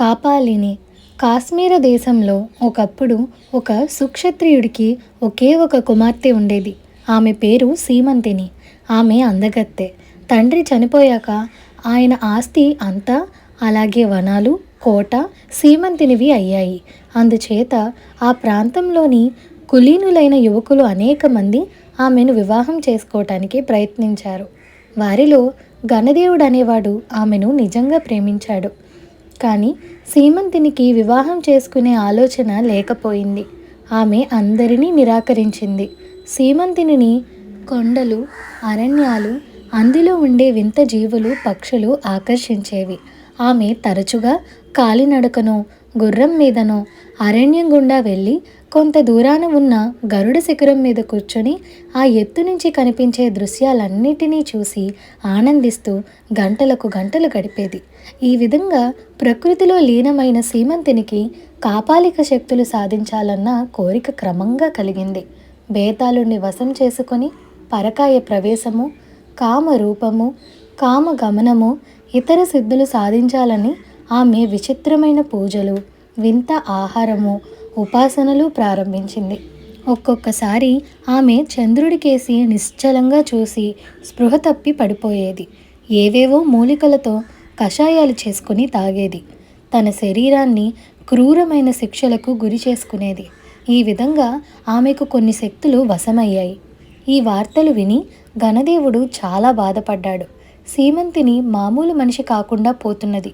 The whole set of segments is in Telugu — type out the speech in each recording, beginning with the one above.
కాపాలిని. కాశ్మీర దేశంలో ఒకప్పుడు ఒక సుక్షత్రియుడికి ఒకే ఒక కుమార్తె ఉండేది. ఆమె పేరు సీమంతిని. ఆమె అందగత్తె. తండ్రి చనిపోయాక ఆయన ఆస్తి అంతా, అలాగే వనాలు, కోట సీమంతినివి అయ్యాయి. అందుచేత ఆ ప్రాంతంలోని కులీనులైన యువకులు అనేక మంది ఆమెను వివాహం చేసుకోవటానికి ప్రయత్నించారు. వారిలో గణదేవుడు అనేవాడు ఆమెను నిజంగా ప్రేమించాడు. కానీ సీమంతినికి వివాహం చేసుకునే ఆలోచన లేకపోయింది. ఆమె అందరినీ నిరాకరించింది. సీమంతిని కొండలు, అరణ్యాలు, అందులో ఉండే వింత జీవులు, పక్షులు ఆకర్షించేవి. ఆమె తరచుగా కాలినడకనో గుర్రం మీదనో అరణ్యం గుండా వెళ్ళి కొంత దూరాన ఉన్న గరుడ శిఖరం మీద కూర్చొని ఆ ఎత్తు నుంచి కనిపించే దృశ్యాలన్నిటినీ చూసి ఆనందిస్తూ గంటలకు గంటలు గడిపేది. ఈ విధంగా ప్రకృతిలో లీనమైన సీమంతినికి కాపాలిక శక్తులు సాధించాలన్న కోరిక క్రమంగా కలిగింది. బేతాళుణ్ణి వశం చేసుకొని పరకాయ ప్రవేశము, కామ రూపము, కామ గమనము, ఇతర సిద్ధులు సాధించాలని ఆమె విచిత్రమైన పూజలు, వింత ఆహారము, ఉపాసనలు ప్రారంభించింది. ఒక్కొక్కసారి ఆమె చంద్రుడికేసి నిశ్చలంగా చూసి స్పృహ తప్పి పడిపోయేది. ఏవేవో మూలికలతో కషాయాలు చేసుకుని తాగేది. తన శరీరాన్ని క్రూరమైన శిక్షలకు గురి చేసుకునేది. ఈ విధంగా ఆమెకు కొన్ని శక్తులు వశమయ్యాయి. ఈ వార్తలు విని గణదేవుడు చాలా బాధపడ్డాడు. సీమంతిని మామూలు మనిషి కాకుండా పోతున్నది.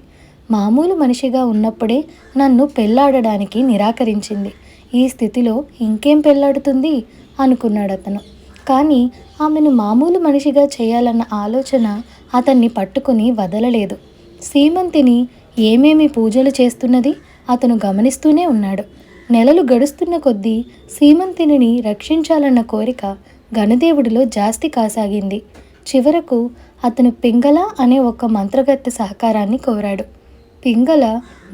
మామూలు మనిషిగా ఉన్నప్పుడే నన్ను పెళ్లాడడానికి నిరాకరించింది. ఈ స్థితిలో ఇంకేం పెళ్లాడుతుంది అనుకున్నాడు అతను. కానీ ఆమెను మామూలు మనిషిగా చేయాలన్న ఆలోచన అతన్ని పట్టుకుని వదలలేదు. సీమంతిని ఏమేమి పూజలు చేస్తున్నది అతను గమనిస్తూనే ఉన్నాడు. నెలలు గడుస్తున్న కొద్దీ సీమంతిని రక్షించాలన్న కోరిక గణదేవుడిలో జాస్తి కాసాగింది. చివరకు అతను పింగళ అనే ఒక మంత్రగత్తె సహకారాన్ని కోరాడు. పింగళ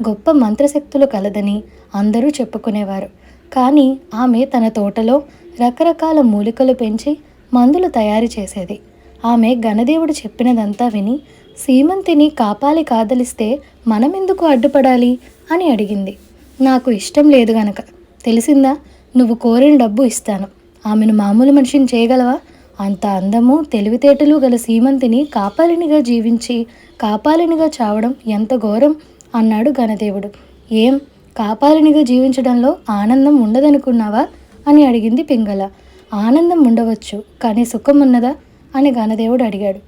గొప్ప మంత్రశక్తులు కలదని అందరూ చెప్పుకునేవారు. కానీ ఆమె తన తోటలో రకరకాల మూలికలు పెంచి మందులు తయారు చేసేది. ఆమె గణదేవుడు చెప్పినదంతా విని సీమంతిని కాపాలి కాదలిస్తే మనమెందుకు అడ్డుపడాలి అని అడిగింది. నాకు ఇష్టం లేదు గనక, తెలిసిందా, నువ్వు కోరిన డబ్బు ఇస్తాను. ఆమెను మామూలు మనిషిని చేయగలవా? అంత అందము తెలివితేటలు గల సీమంతిని కాపాలినిగా జీవించి కాపాలినిగా చావడం ఎంత ఘోరం అన్నాడు గణదేవుడు. ఏం, కాపాలినిగా జీవించడంలో ఆనందం ఉండదనుకున్నావా అని అడిగింది పింగళ. ఆనందం ఉండవచ్చు, కానీ సుఖం ఉన్నదా అని గణదేవుడు అడిగాడు.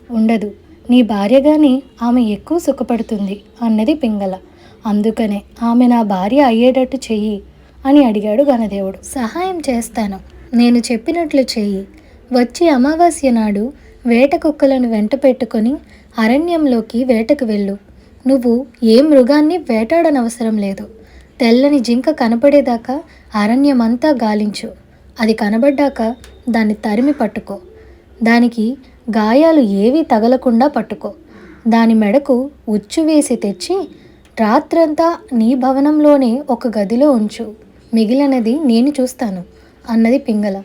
ఉండదు, నీ భార్యగానే ఆమె ఎక్కువ సుఖపడుతుంది అన్నది పింగళ. అందుకనే ఆమె నా భార్య అయ్యేటట్టు చెయ్యి అని అడిగాడు గణదేవుడు. సహాయం చేస్తాను, నేను చెప్పినట్లు చెయ్యి. వచ్చి అమావాస్య నాడు వేట కుక్కలను వెంట పెట్టుకొని అరణ్యంలోకి వేటకు వెళ్ళు. నువ్వు ఏ మృగాన్ని వేటాడనవసరం లేదు. తెల్లని జింక కనపడేదాకా అరణ్యమంతా గాలించు. అది కనబడ్డాక దాన్ని తరిమి పట్టుకో. దానికి గాయాలు ఏవీ తగలకుండా పట్టుకో. దాని మెడకు ఉచ్చు వేసి తెచ్చి రాత్రంతా నీ భవనంలోనే ఒక గదిలో ఉంచు. మిగిలినది నేను చూస్తాను అన్నది పింగళ.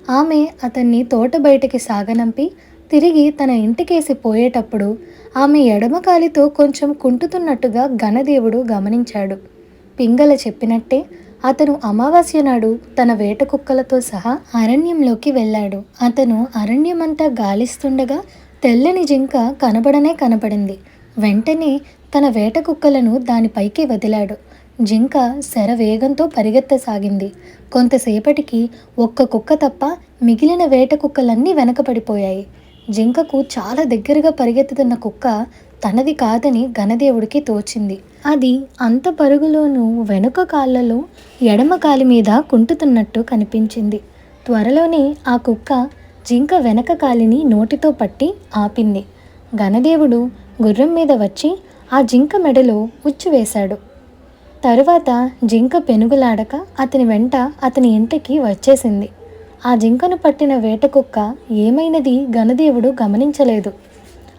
ఆమె అతన్ని తోట బయటికి సాగనంపి తిరిగి తన ఇంటికేసి పోయేటప్పుడు ఆమె ఎడమకాలితో కొంచెం కుంటుతున్నట్టుగా గణదేవుడు గమనించాడు. పింగళ చెప్పినట్టే అతను అమావాస్య నాడు తన వేట కుక్కలతో సహా అరణ్యంలోకి వెళ్ళాడు. అతను అరణ్యమంతా గాలిస్తుండగా తెల్లని జింక కనబడనే కనపడింది. వెంటనే తన వేట కుక్కలను దానిపైకి వదిలాడు. జింక శరవేగంతో పరిగెత్తసాగింది. కొంతసేపటికి ఒక్క కుక్క తప్ప మిగిలిన వేట కుక్కలన్నీ వెనకపడిపోయాయి. జింకకు చాలా దగ్గరగా పరిగెత్తుతున్న కుక్క తనది కాదని గణదేవుడికి తోచింది. అది అంత పరుగులోనూ వెనుక కాళ్ళలో ఎడమ కాలి మీద కుంటుతున్నట్టు కనిపించింది. త్వరలోనే ఆ కుక్క జింక వెనక కాలిని నోటితో పట్టి ఆపింది. గణదేవుడు గుర్రం మీద వచ్చి ఆ జింక మెడలో ఉచ్చు వేశాడు. తరువాత జింక పెనుగులాడక అతని వెంట అతని ఇంటికి వచ్చేసింది. ఆ జింకను పట్టిన వేట కుక్క ఏమైనది గణదేవుడు గమనించలేదు.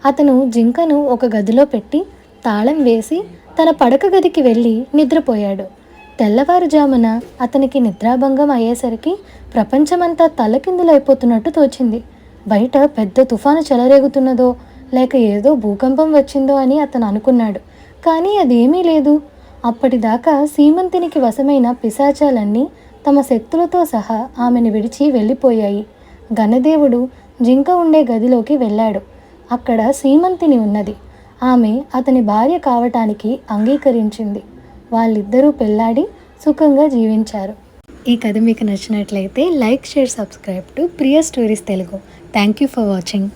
అతను జింకను ఒక గదిలో పెట్టి తాళం వేసి తన పడక గదికి వెళ్ళి నిద్రపోయాడు. తెల్లవారుజామున అతనికి నిద్రాభంగం అయ్యేసరికి ప్రపంచమంతా తలకిందులైపోతున్నట్టు తోచింది. బయట పెద్ద తుఫాను చెలరేగుతున్నదో లేక ఏదో భూకంపం వచ్చిందో అని అతను అనుకున్నాడు. కానీ అదేమీ లేదు. అప్పటిదాకా సీమంతినికి వశమైన పిశాచాలన్నీ తమ శక్తులతో సహా ఆమెను విడిచి వెళ్ళిపోయాయి. గణదేవుడు జింక ఉండే గదిలోకి వెళ్ళాడు. అక్కడ సీమంతిని ఉన్నది. ఆమె అతని భార్య కావటానికి అంగీకరించింది. వాళ్ళిద్దరూ పెళ్ళాడి సుఖంగా జీవించారు. ఈ కథ మీకు నచ్చినట్లయితే like, share, subscribe to Priya stories Telugu. Thank you for watching.